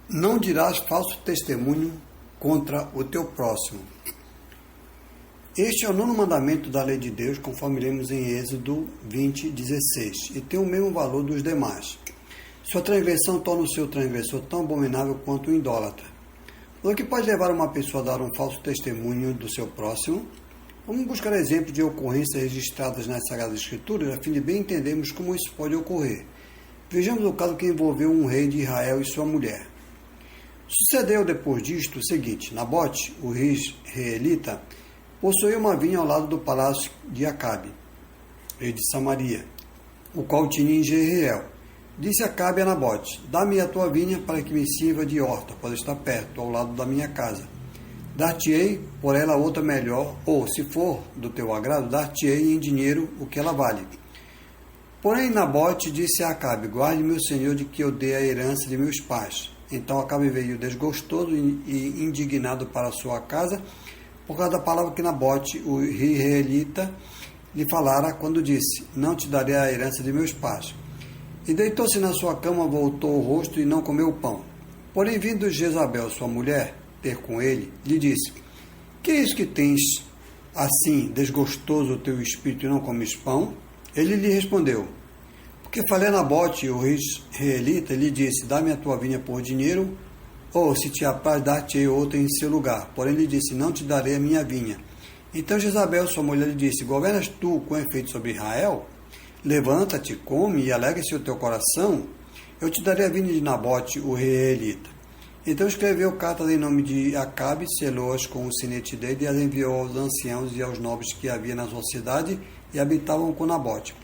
Não dirás falso testemunho contra o teu próximo. Este é o nono mandamento da lei de Deus, conforme lemos em Êxodo 20:16, e tem o mesmo valor dos demais. Sua transgressão torna o seu transgressor tão abominável quanto o idólatra. O que pode levar uma pessoa a dar um falso testemunho do seu próximo? Vamos buscar exemplos de ocorrências registradas nas Sagradas Escrituras, a fim de bem entendermos como isso pode ocorrer. Vejamos o caso que envolveu um rei de Israel e sua mulher. Sucedeu depois disto o seguinte: Nabote, o rei israelita, possuía uma vinha ao lado do palácio de Acabe, rei de Samaria, o qual tinha em Jezreel. Disse Acabe a Nabote: dá-me a tua vinha para que me sirva de horta, pois está perto, ao lado da minha casa. Dar-te-ei por ela outra melhor, ou, se for do teu agrado, dar-te-ei em dinheiro o que ela vale. Porém, Nabote disse a Acabe: guarde, meu senhor, de que eu dei a herança de meus pais. Então Acabe veio desgostoso e indignado para sua casa, por causa da palavra que Nabote, o rei israelita, lhe falara, quando disse: não te darei a herança de meus pais. E deitou-se na sua cama, voltou o rosto e não comeu o pão. Porém, vindo Jezabel, sua mulher, ter com ele, lhe disse: que é isso que tens assim desgostoso o teu espírito e não comes pão? Ele lhe respondeu: porque falei a Nabote, o rei israelita, lhe disse: dá-me a tua vinha por dinheiro, ou, se te apraz, dar-te-ei outra em seu lugar. Porém, lhe disse: não te darei a minha vinha. Então Jezabel, sua mulher, lhe disse: governas tu com efeito sobre Israel? Levanta-te, come e alegra-se o teu coração. Eu te darei a vinha de Nabote, o rei israelita. Então escreveu cartas em nome de Acabe, selou-as com o sinete dele e as enviou aos anciãos e aos nobres que havia na sua cidade e habitavam com Nabote.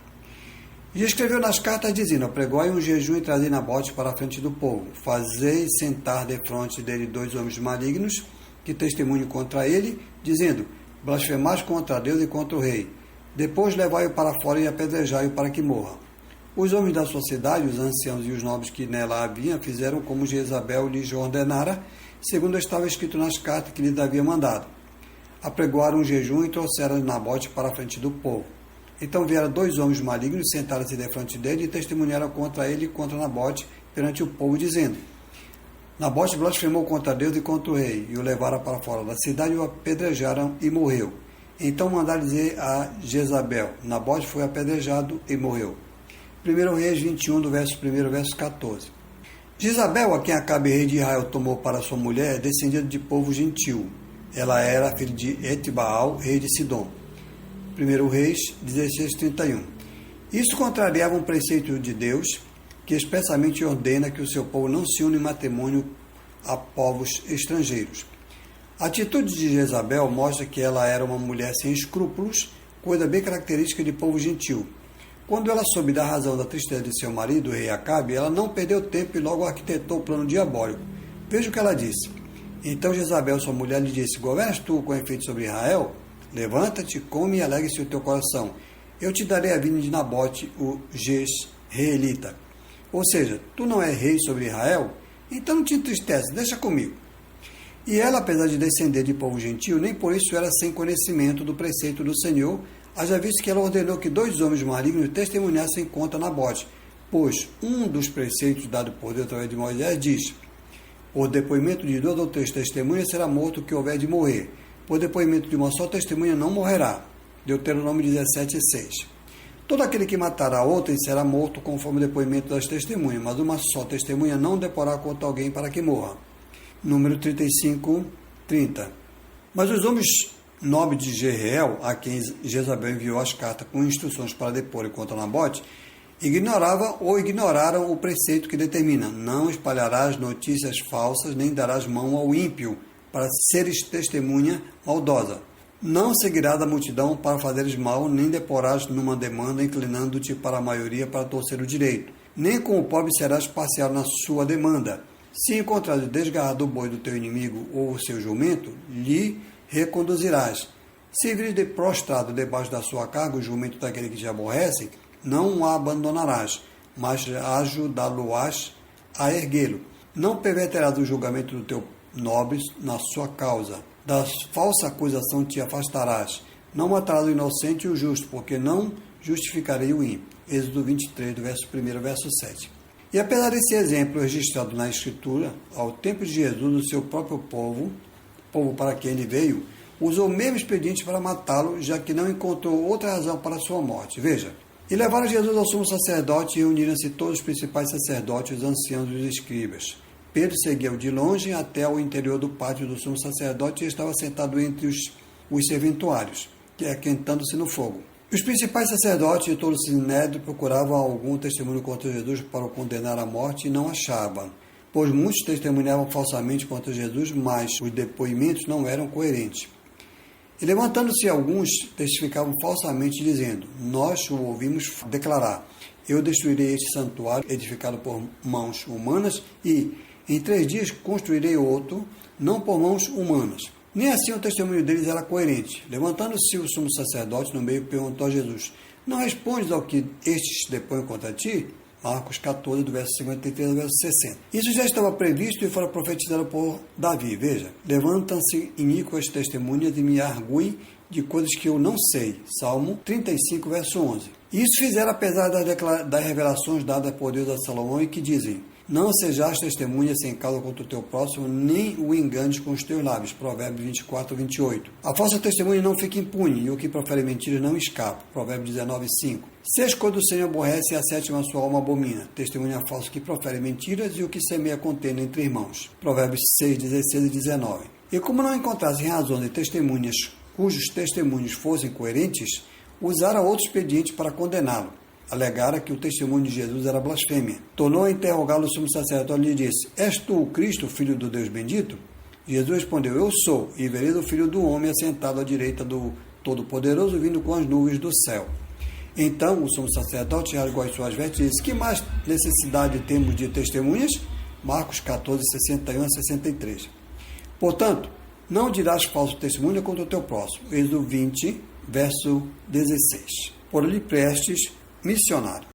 E escreveu nas cartas dizendo: apregoai um jejum e trazei Nabote para a frente do povo. Fazei sentar defronte dele 2 homens malignos que testemunhem contra ele, dizendo: blasfemais contra Deus e contra o rei. Depois levai-o para fora e apedrejai-o para que morra. Os homens da sociedade, os anciãos e os nobres que nela haviam, fizeram como Jezabel lhes ordenara, segundo estava escrito nas cartas que lhes havia mandado. Apregoaram um jejum e trouxeram Nabote para a frente do povo. Então vieram 2 homens malignos, sentaram-se defronte dele e testemunharam contra ele e contra Nabote perante o povo, dizendo: Nabote blasfemou contra Deus e contra o rei, e o levaram para fora da cidade e o apedrejaram e morreu. Então mandaram dizer a Jezabel: Nabote foi apedrejado e morreu. 1 Reis 21, do verso 1, verso 14. Jezabel, a quem Acabe, rei de Israel, tomou para sua mulher, descendida de povo gentil. Ela era filha de Etbaal, rei de Sidom. 1 Reis 16, 31. Isso contrariava um preceito de Deus, que expressamente ordena que o seu povo não se une em matrimônio a povos estrangeiros. A atitude de Jezabel mostra que ela era uma mulher sem escrúpulos, coisa bem característica de povo gentil. Quando ela soube da razão da tristeza de seu marido, o rei Acabe, ela não perdeu tempo e logo arquitetou o plano diabólico. Veja o que ela disse. Então Jezabel, sua mulher, lhe disse: governas tu com efeito sobre Israel? Levanta-te, come e alegre-se o teu coração. Eu te darei a vinha de Nabote, o jezreelita. Ou seja, tu não és rei sobre Israel? Então não te entristece, deixa comigo. E ela, apesar de descender de povo gentil, nem por isso era sem conhecimento do preceito do Senhor, haja visto que ela ordenou que 2 homens malignos testemunhassem contra Nabote, pois um dos preceitos dados por Deus através de Moisés diz: por depoimento de 2 ou 3 testemunhas será morto o que houver de morrer, por depoimento de uma só testemunha não morrerá. Deuteronômio 17:6. Todo aquele que matar a outra será morto conforme o depoimento das testemunhas, mas uma só testemunha não deporá contra alguém para que morra. Número 35:30. Mas os homens nobres de Jezreel, a quem Jezabel enviou as cartas com instruções para deporem contra Nabote, ignoraram o preceito que determina: não espalharás notícias falsas, nem darás mão ao ímpio, para seres testemunha maldosa. Não seguirás a multidão para fazeres mal, nem deporás numa demanda, inclinando-te para a maioria para torcer o direito. Nem com o pobre serás parcial na sua demanda. Se encontrares desgarrado o boi do teu inimigo ou o seu jumento, lhe reconduzirás. Se vires de prostrado debaixo da sua carga o jumento daquele que te aborrece, não o abandonarás, mas ajudá-lo-ás a erguê-lo. Não perverterás o julgamento do teu nobre na sua causa. Da falsa acusação te afastarás. Não matarás o inocente e o justo, porque não justificarei o ímpio. Êxodo 23, do verso 1 ao verso 7. E apesar desse exemplo registrado na Escritura, ao tempo de Jesus, o seu próprio povo para quem ele veio, usou o mesmo expediente para matá-lo, já que não encontrou outra razão para a sua morte. Veja, e levaram Jesus ao sumo sacerdote e reuniram-se todos os principais sacerdotes, os anciãos e os escribas. Pedro seguiu de longe até o interior do pátio do sumo sacerdote e estava sentado entre os serventuários, aquentando-se no fogo. Os principais sacerdotes e todo o sinédrio procuravam algum testemunho contra Jesus para o condenar à morte e não achavam, pois muitos testemunhavam falsamente contra Jesus, mas os depoimentos não eram coerentes. E levantando-se alguns, testificavam falsamente, dizendo: nós o ouvimos declarar: eu destruirei este santuário edificado por mãos humanas e em 3 dias construirei outro, não por mãos humanas. Nem assim o testemunho deles era coerente. Levantando-se o sumo sacerdote no meio, perguntou a Jesus: não respondes ao que estes depõem contra ti? Marcos 14, do verso 53 ao verso 60. Isso já estava previsto e fora profetizado por Davi. Veja, levantam-se iníquas testemunhas e me arguem de coisas que eu não sei. Salmo 35, verso 11. Isso fizeram apesar das revelações dadas por Deus a Salomão e que dizem: não sejas testemunha sem causa contra o teu próximo, nem o enganes com os teus lábios. Provérbios 24, 28. A falsa testemunha não fica impune, e o que profere mentiras não escapa. Provérbios 19, 5. 6 coisas o Senhor aborrece e a 7ª sua alma abomina. Testemunha falsa que profere mentiras e o que semeia contenda entre irmãos. Provérbios 6, 16 e 19. E como não encontrassem razões de testemunhas cujos testemunhos fossem coerentes, usaram outro expediente para condená-lo. Alegara que o testemunho de Jesus era blasfêmia. Tornou a interrogá-lo o sumo sacerdote e lhe disse: és tu o Cristo, filho do Deus bendito? Jesus respondeu: eu sou, e vereis o Filho do Homem assentado à direita do Todo-Poderoso, vindo com as nuvens do céu. Então o sumo sacerdote rasgou as suas vestes e disse: que mais necessidade temos de testemunhas? Marcos 14, 61 a 63. Portanto, não dirás falso testemunho contra o teu próximo. Êxodo 20, verso 16. Por lhe prestes missionário.